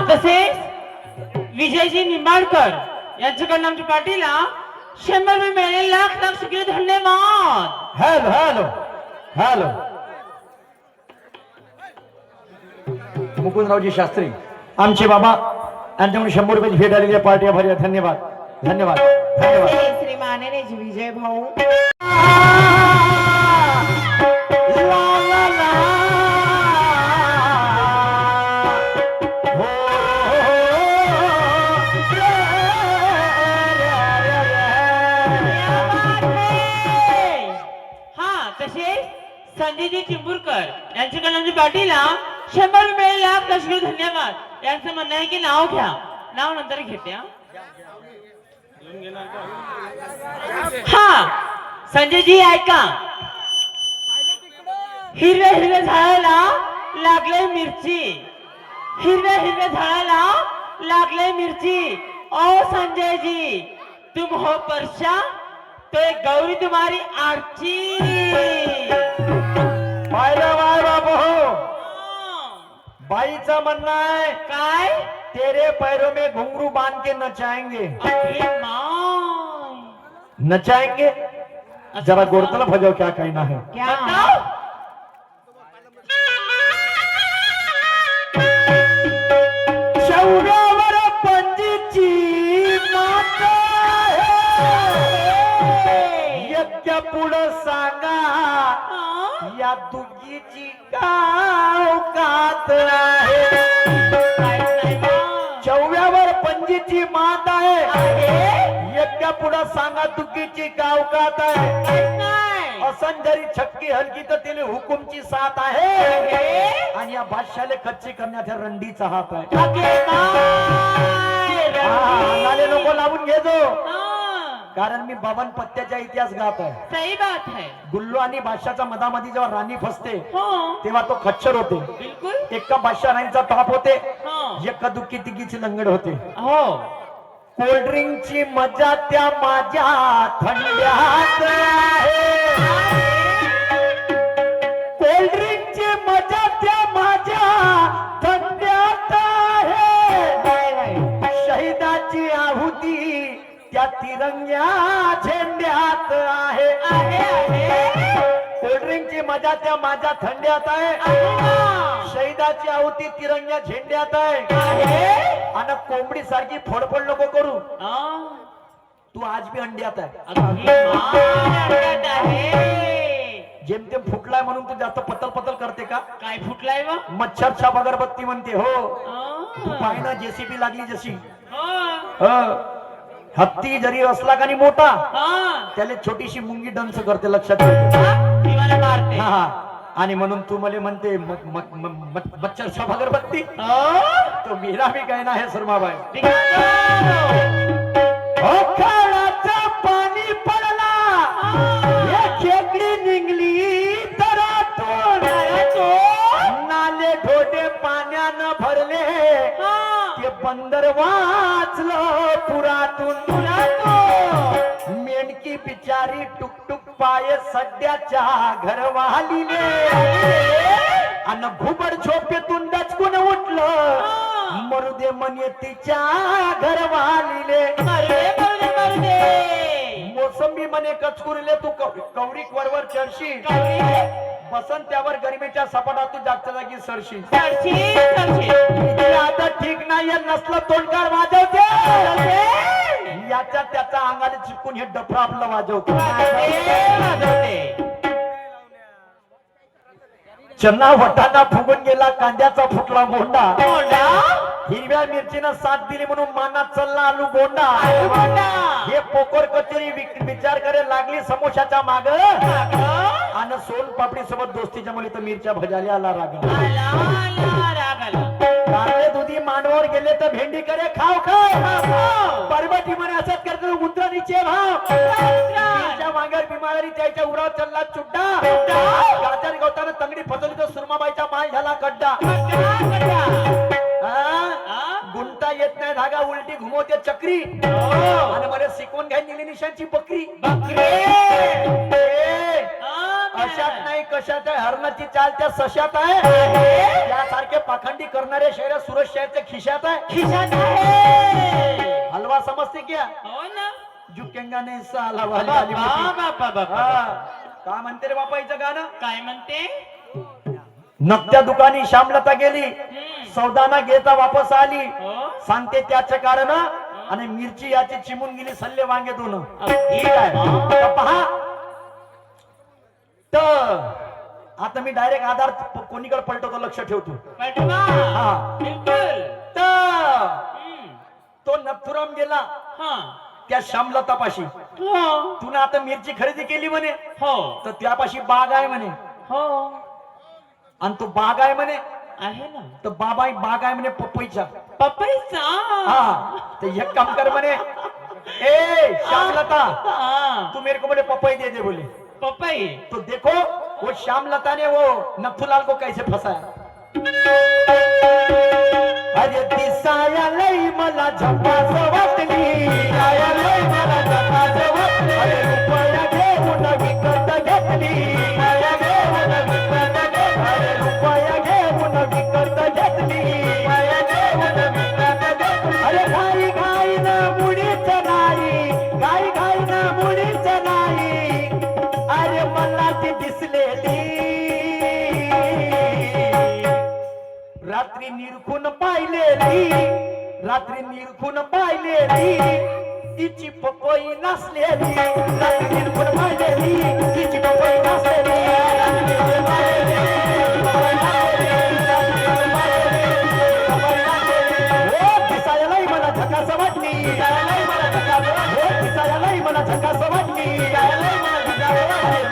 तसेच विजयजी निंबाळकर यांच्याकडून आमच्या पार्टीला 100 रुपये मिळाले. लाख लाख शुक्रिया, धन्यवाद. Hello hello hello Mukundraoji Shastri आमचे बाबा यांच्याकडून 100 रुपयाची भेट आलेली आहे. पार्टी आभारी आहे. धन्यवाद धन्यवाद धन्यवाद. श्रीमाने विजय भाऊ संजयजी चिंबूरकर यांच्याकडून आमच्या पार्टीला 100 रुपये. लाख लाख शुक्रिया, धन्यवाद. यांचं म्हणणं आहे की नाव घ्या, नाव नंतर घेते. हा संजयजी ऐका. हिरव्या हिरव्या झाडाला लागले मिरची, हिरव्या हिरव्या झाडाला लागले मिरची. ओ संजय जी तुम हो परशा तो एक गौरी तुम्हारी आरची. पाहिलं बाय बाबू हो. बाईचा म्हणणं आहे काय तेरे पैरों में घुंघरू बांध के नचाएंगे. अरे माय नचाएंगे जरा गोरतला भजाओ क्या कहना है. क्या बताओ. शौर्यावर पंजीची माता यज्ञ पुढं सांगा या दुगीची गाव कात आहे. चौव्यावर पंजीची मात आहे यज्ञ पुढं सांगा दुगीची गाव कात आहे. असन जरी छक्की हलकी तर तिने हुकुमची साथ आहे आणि या बादशाले कच्ची करण्यात रंडीचा हात आहे. नाले नको लावून घेजो कारण मी बावन पत्त्याचा इतिहास गात आहे. सही बात है. गुल्लू आणि बादशाचा मधामध्ये जेव्हा राणी फसते हो तेव्हा तो खच्चर होते. बिलकुल. एका बादशाह राणीचा टॉप होते हो एका दुःखी तिकीची लंगड होते. हो कोल्ड्रिंकची मजा त्या माझ्या थंड्यात आहे. कोल्ड्रिंकची मजा त्या माझ्या थंड्यात आहे. शहिदाची आहुती त्या तिरंग्या झेंड्यात आहे. कोल्ड्रिंकची मजा त्या माझ्या थंड्यात आहे. शहिदाची आहुती तिरंग्या झेंड्यात आहे. आणि कोंबडी सारखी फडफड नको करू. तू आज बी अंड्यात आहे. जेमतेम फुटलाय म्हणून तू जास्त पतल पतल करते का. काय फुटलाय व मच्छर छाप अगरबत्ती म्हणते हो. पाय ना जेसीबी लागली जशी. हत्ती जरी असला का नाही मोठा त्याला छोटीशी मुंगी डंस करते लक्षात ठेव. आणि म्हणून तू मला म्हणते मच्छर छाप अगरबत्ती तो मेरा भी कहना है शर्माबाई. काळाचं पाणी पडला खेकडी निघली तरातून. नाले ढोटे पाण्यानं भरले ते बंदर वाचलं पुरातून. मेंढकी बिचारी टुकटुक पाय सड्याच्या घरवालीने अन घुबड झोपेतून डचकून उठलं मरुदे म्हणे तिच्या घरवालीले. मोसंबी म्हणे कचकुरीले तू कौरिक वरवर चढशी बसन त्यावर गरमीच्या सपाटातून जागच्या जागी सरशी. आता ठीक नाही नसलं तोंडकार वाजवते याच्या त्याच्या अंगाने चिपकून हे डफरा आपलं वाजवतो. चन्ना वटाणा फुगून गेला कांद्याचा फुटला मोंडा. हिरव्या मिरचीनं साथ दिली म्हणून मानात चालला आलू बोंडा. हे पोकर कचोरी विचार करे लागली समोशाच्या माग आणि सोन पापडी सोबत दोस्तीच्या मुली तर मिरच्या भजाली आला राग. कारळे दुधी मांडवर गेले तर भेंडी करे खाव खाव. परबटी म्हणे असंच करतो उंदराणीचे भाव. मांगर बिमारी त्याच्या उरावर चालला चुड्डा. गाजर गवताना तंगडी फसवली तर सुरमाबाईचा माल झाला खड्डा. गुंता येत नाही धागा उलटी घुमवते चक्री आणि मला शिकवून घ्याय निली निशांची बकरी. अशात नाही कशात आहे, हरणाची चाल त्या सशात आहे, त्यासारखे पाखंडी करणारे शहर सुरक्षाच्या खिशात आहे. खिशात आहे. हलवा समजते क्या? हो ना. झुकेंगा नाही साला वाली वाली मोठी. हा. काय म्हणते रे बापा हिचं गाणं? काय म्हणते? नकत्या दुकानी श्यामलता गेली, सौदाना घेता वापस आली, हो. सांगते त्याचे कारण, आणि मिरची याची चिमून गेली सल्ले वांगे दोन. ठीक आहे. तर पहा, तर आता मी डायरेक्ट आधार कोणीकडे पलटवतो लक्ष ठेवतो. हा. बिलकुल. तर तो नथुराम गेला हा. त्या श्यामलतापाशी, हो. तुला आता मिरची खरेदी केली म्हणे, हो. तर त्यापाशी बाग आहे म्हणे, हो. आणि तो बाग आहे म्हणे, आहे ना. तर बाग आहे म्हणे पपईचा. पपईचा. हा. तर एक काम कर म्हणे, ए श्यामलता, हाँ. तू मेरे को बोले पपई दे दे बोले. पपई. तो देखो वो श्यामलता ने वो नथुलाल को कैसे फंसाया. अरे दिसाया लई मला झपास वाटली, आया लई मला झपास वाटली, अरे रुपया घेऊन विकत घेतली, आया घेऊन विकत घेतली, अरे रुपया घेऊन विकत घेतली, आया घेऊन विकत घेतली. अरे घाई घाई ना मुडीच नाही, घाई घाई ना मुडीच नाही, अरे मला ती दिसलेली रात्री निरखून पाहिलेली, रात्री निरखून पाहिलेली, तिची पपई नसलेली, रात्री निरखून पाहिलेली, तिची पपई नसलेली, दिसायलाही मला झकास वाटली, दिसायलाही मला झकास वाटली,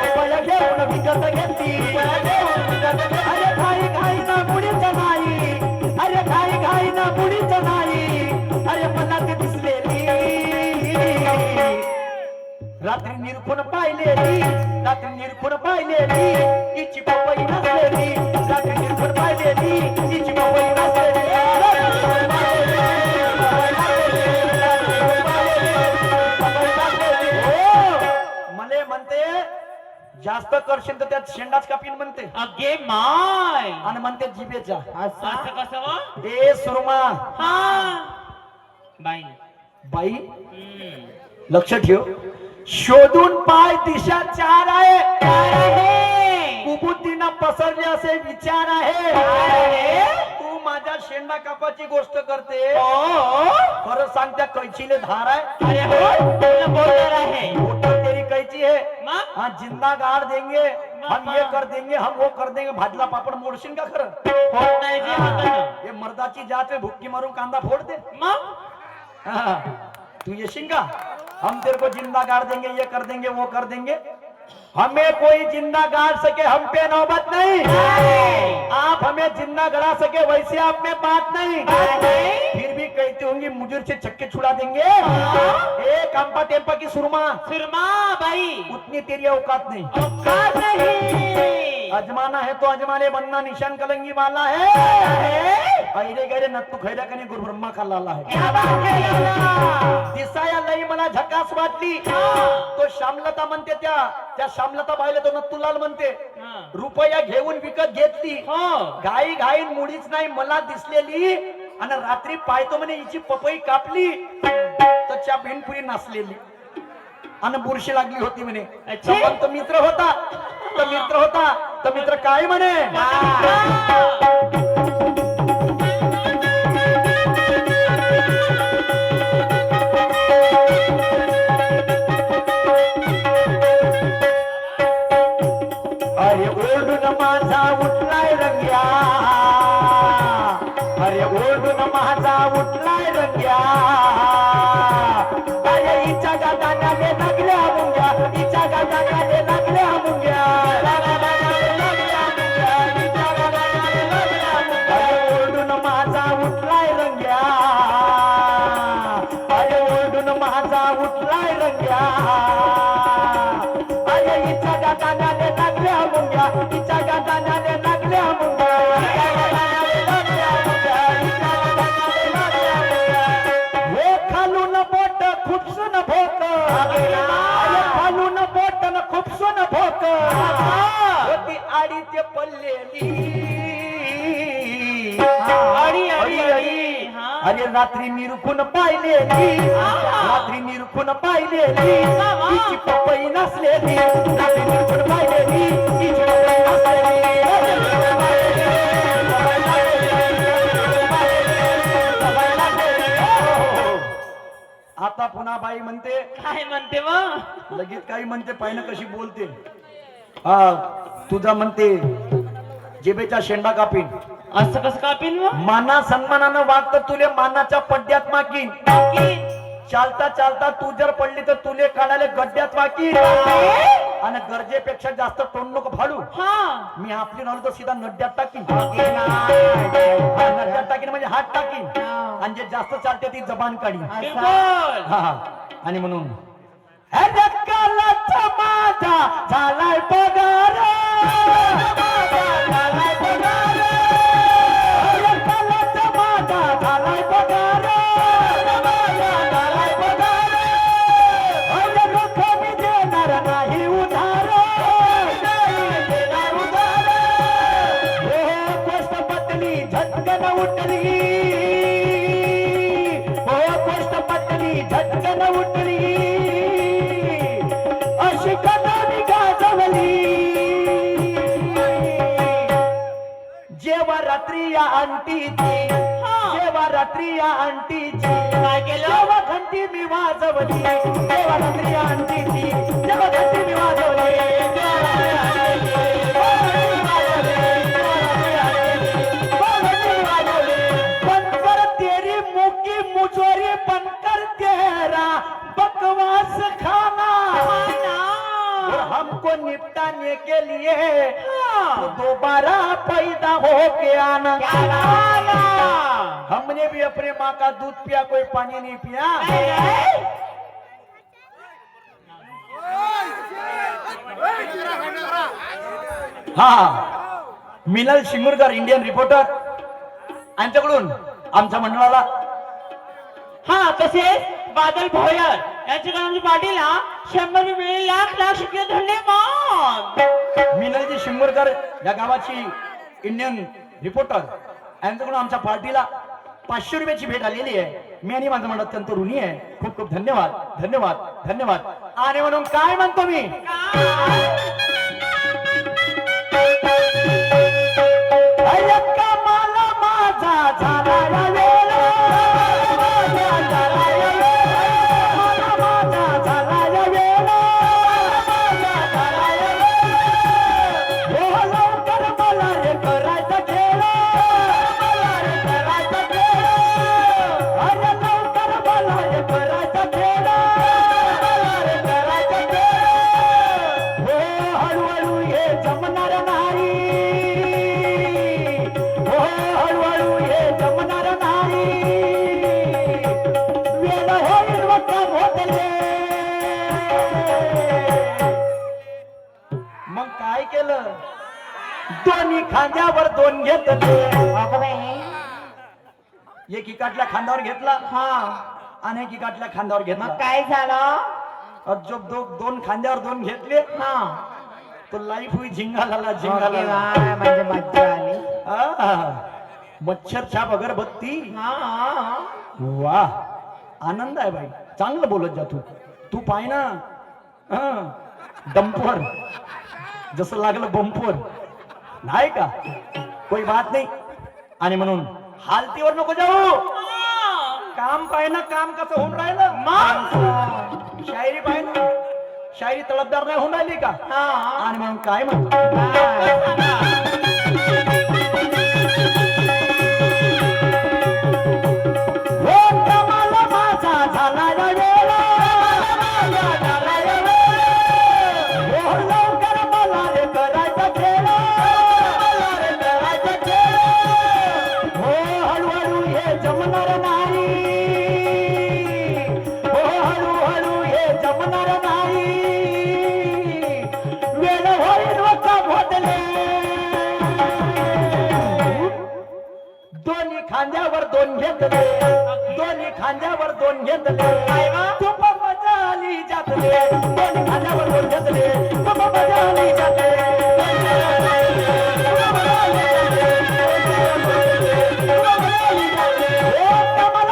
पपया घेऊन विकत घेतली, अरे घाई घाई ना मुडीच नाही, अरे घाई घाई ना मुडीच नाही, अरे मला ती दिसलेली रात्री निरखून पाहिलेली, रात्री निरखून पाहिलेली, तिची पपई नसलेली, रात्री निरखून पाहिलेली, तिची पपई नसलेली. मले म्हणते जास्त करशील तर त्यात शेंडाच कापीन म्हणते, अगे माय. आणि म्हणते जिभेच्या. असं कसं व? ए सुरमा. हा. बाई. बाई हम्म. लक्ष ठेव, शोधून पाय दिशा चार आहे, काय आहे? कुबुद्धीनं पसरले असे विचार आहे. तू माझ्या शेंडा कापाची गोष्ट करते, हो. खरं सांग त्या कैचीले धार आहे. अरे हो, तुला बोलणार आहे. फोटो तेरी कैची है, मग? हाँ जिंदा गाड़ देंगे, हम ये कर देंगे, हम वो कर देंगे. भाजला पापड मोडशील का खरं? होत नाही जे होतं ना. ये मर्दाची जात में भुक्की मारून कांदा फोड़ दे. मग? हाँ, तू येशील का? हम तेरे को जिंदा गाड़ देंगे, ये कर देंगे, वो कर देंगे. हमें कोई जिंदा गाड़ सके हम पे नौबत नहीं, आप हमें जिंदा गड़ा सके वैसे आप में बात नहीं. फिर भी कहते होंगे मुजर से चक्के छुड़ा देंगे. एक कंपा टेम्पा की सुरमा, सुरमा बाई. उतनी तेरी औकात नहीं. औकात नहीं. अजमाना है तो अजमाने बनना निशान कलंगी वाला है. अरे गरे नत्तू खैरा कने गुरु ब्रह्मा का लाला है. क्या बात है लाला? दिसाया लई मला झकास वाटली. तो श्यामलता म्हणते, त्या श्यामलता बाईला तो नत्तूलाल म्हणते, रुपया घेऊन विकत घेतली, घाई घाई मुडीच नाही मला दिसलेली, आणि रात्री पाहतो म्हणे हिची पपई कापली तर च्या भेनपुरी नसलेली आणि बुरशी लागली होती म्हणे. पण तो मित्र होता, तर मित्र काय म्हणे, अरे ओरडून माझा उठलाय रंग्या, अरे ओरडून माझा उठलाय रंग्या, अरे हिच्या गादाने लागल्या मुंग्या, हिच्या गादाने लागल्या मुंग्या, अरे ओरडून माझा उठलाय रंग्या, अरे ओरडून माझा उठलाय रंग्या, अरे हिच्या गादाने लागल्या मुंग्या, हिच्या गादाने लागल्या मुंग्या, हे खालून बोट खुपसून भोक, अरे खालून बोट न खुपसून भोक, होती अरे रात्री निरखून पाहिलेली, रात्री निरखून पाहिलेली, तिची पपई नसलेली, रात्री निरखून पाहिलेली, तिची पपई नसलेली. आता पुन्हा बाई म्हणते, काय म्हणते मग? लगेच काही म्हणते, पाहिलं कशी बोलते. हा तुझा म्हणते जेबेचा शेंडा कापीन. असं कसं कापीन मग? माना सन्मानानं वागत तुले मानाच्या पड्ड्यात माकीन. चालता चालता तू जर पडली तर तुले काढायला गड्ड्यात वाकीन. आणि गरजेपेक्षा जास्त तोंड नको फाडू. हा मी आपली नव्हतं तर सीधा नड्ड्यात टाकीन. नड्ड्यात टाकीन म्हणजे हात टाकीन. आणि जे जास्त चालते ती जबान काढी. बिलकुल. हा आणि म्हणून कालाचा माझा झालाय पगार, झालाय पगार, कालाचा माझा झालाय पगार, झालाय पगार, रोख मी देणार नाही उधार, देणार उधार. हो पोस्ट पतली झटकन उठली, हो पोस्ट पतली झटकन उठली, अशी कदानी गाजवली. जेव्हा रात्री या अंटीची, जेव्हा रात्री या अंटीची काय केलं? जेव्हा घंटी मी वाजवली, जेव्हा रात्री या अंटीची जेव्हा घंटी मी वाजवली, बनकर तेरी मुकी मुजोरी, बनकर तेरा बकवास खाना, और हमको निपटाने के लिए तो दोबारा पैदा हो के आना. हमने भी अपने माँ का दूध पिया, कोई पानी नहीं पिया. हा मिनल शिंगुरकर इंडियन रिपोर्टर यांच्याकडून आमच्या मंडळाला, हा तसेच बादल भोयर यांच्याकडे आमच्या पार्टीला 100 मिळेल. लाख लाख शुक्रिया, धन्यवाद. मिनलजी शिंगुरकर या गावाची इंडियन रिपोर्टर यांच्याकडून आमच्या पार्टीला 500 रुपयाची भेट आलेली आहे. मी आणि माझं मंडळ अत्यंत ऋणी आहे. खूप खूप धन्यवाद, धन्यवाद, धन्यवाद. आणि म्हणून काय म्हणतो मी, मला माझा झाला वेळ, माझा झाला वेळ, मला माझा झाला वेळ, माझा झाला वेळ. हो लवकर मला रे करायचा खेळ, मला रे करायचा खेळ, अरे लवकर मला रे करायचा खेळ, मला रे करायचा खेळ. हो हळूहळू हे जमणार नाही, हो हळूहळू हे जमणार नाही, वेळ होईल वका होतले. मग काय केलं, दोन्ही खांद्यावर दोन घेतले. एक इकाटल्या खांद्यावर घेतला, हा आणि एक इकाटल्या खांद्यावर घेतला. काय झालं? जो दोन खांद्यावर दोन घेतले, हा तो लाईफ हुई झिंगाला झिंगाला. म्हणजे मज्जा आली. मच्छर छाप अगरबत्ती. हा वा आनंद आहे भाई, चांगलं बोलत जा तू. तू पाय ना डंपर जसं लागलं बंपर, नाही का, कोई बात नाही. आणि म्हणून हालतीवर नको जाऊ, काम पाय ना, काम कसं होऊन राहिलं. शायरी पाय ना, शायरी तळपदार नाही होऊन राहिली का. आणि म्हणून काय म्हणतो, खांद्यावर दोन घेतले, दोन्ही खांद्यावर दोन घेतले, खूप मजा आली जातले. दोन्ही खांद्यावर दोन घेतले, खूप मजा आली जातले. कमाल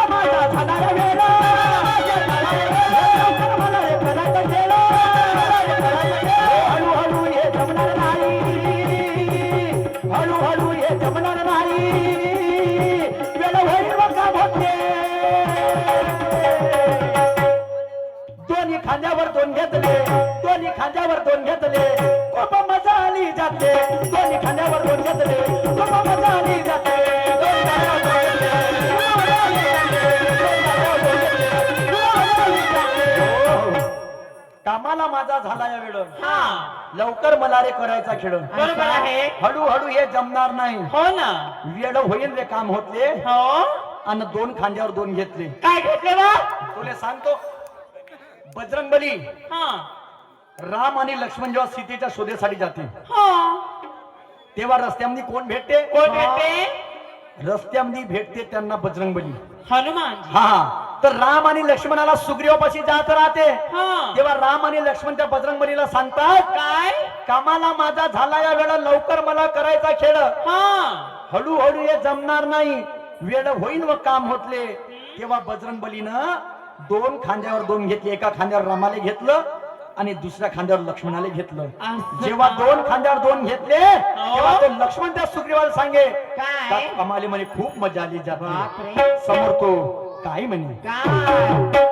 खांद्यावर दोन घेतले दोन्ही खांद्यावर दोन घेतले खूप मजा आली जाते दोन्ही खांद्यावर दोन घेतले खूप मजा आली जाते दोन्ही खांद्यावर दोन घेतले, खूप मजा आली जाते. दोन्ही खांद्यावर दोन घेतले, खूप मजा आली जाते. हो. कामाला माझा झाला या वेळ हा लवकर मला रे करायचा खेळ बरोबर आहे. हळूहळू हे जमणार नाही हो ना. वेळ होईल रे काम होतले हो आणि दोन खांद्यावर दोन घेतले काय घेतले बा? तुला सांगतो बजरंगबली हा राम आणि लक्ष्मण जेव्हा सीतेच्या शोधेसाठी जाते हा तेव्हा रस्त्यामध्ये कोण भेटते कोण भेटते? रस्त्यामध्ये भेटते त्यांना बजरंगबली हनुमानजी. हा तर राम आणि लक्ष्मणाला सुग्रीवापाशी जात राहते हा तेव्हा राम आणि लक्ष्मण त्या बजरंगबलीला सांगतात काय? कामाला माझा झाला या वेळा लवकर मला करायचा खेळ हा हळूहळू हे जमणार नाही वेळ होईल व काम होतले तेव्हा बजरंगबलीनं दोन खांद्यावर दोन घेतले एका खांद्यावर रामाला घेतलं आणि दुसऱ्या खांद्यावर लक्ष्मणाला घेतलं असं जेव्हा का? दोन खांद्यावर दोन घेतले तेव्हा तो लक्ष्मण त्या सुग्रीवाला सांगे काय? "त्या कमाली म्हणे खूप मजा आली जाते बापरे. समोर तो काय म्हणे काय?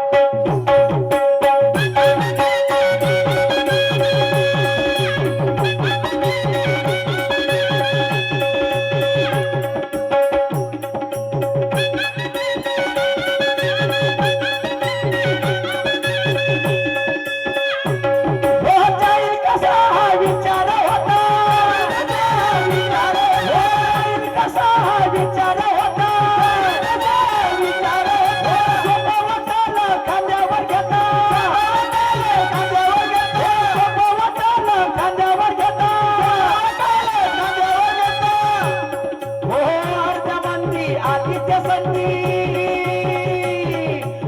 हो जाईल कसा हा विचार होता हो जाईल कसा हा विचार होता विचार सोपवताना खांद्यावर घेता खांद्यावर घेता सोपवताना खांद्यावर घेता खांद्यावर घेता हो अर्ध्या मंदी आदित्य संधी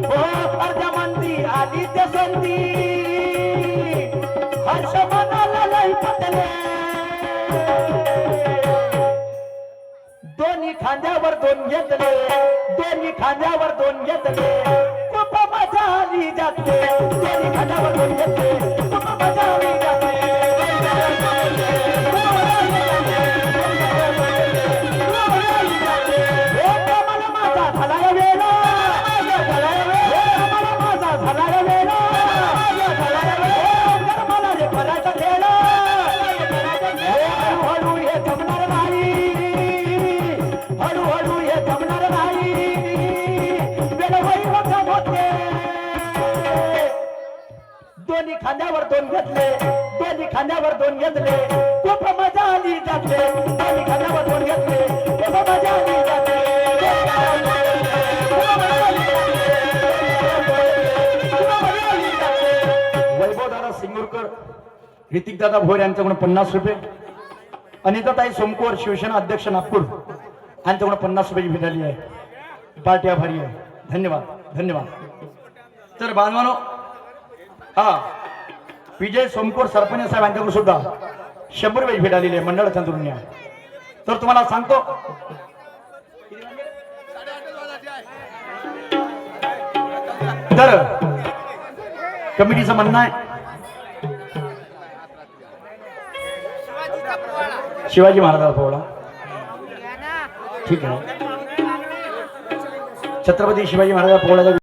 हो अर्ध्या मंदी आदित्य संधी हर्ष मनाला लय पटले दोन्ही खांद्यावर दोन घेतले दोन्ही खांद्यावर दोन घेतले खूप मजा आली जाते दोन्ही खांद्यावर दोन घेतले खूप मजा आली जाते हे कामाला माझा झाला या वेळा हे कामाला माझा झाला या वेळा मला रे करायचा खेळ हळूहळू हे जमणार नाही हळूहळू हे जमणार नाही वेळ होईल व काम होते दोन्ही खांद्यावर दोन घेतले दोन्ही खांद्यावर दोन घेतले खूप मजा आली जाते दोन्ही खांद्यावर दोन घेतले खूप मजा आली जाते वैभव दादा सिंगूरकर ऋतिक दादा भोर यांच्याकडून 50 रुपये अनिताताई सोमकोर शिवसेना अध्यक्ष नागपूर यांच्याकडून 50 रुपयाची मिळाली आहे पार्टी आभारी आहे धन्यवाद धन्यवाद तर बांधवानो हा विजय सोमकोर सरपंच साहेब यांच्याकडून सुद्धा 100 रुपये भेट आलेली आहे मंडळाच्या तरुणी तर तुम्हाला सांगतो तर कमिटीचं म्हणणं आहे शिवाजी महाराजांचा पोवाडा ठीक आहे छत्रपती शिवाजी महाराजांचा पोवाडा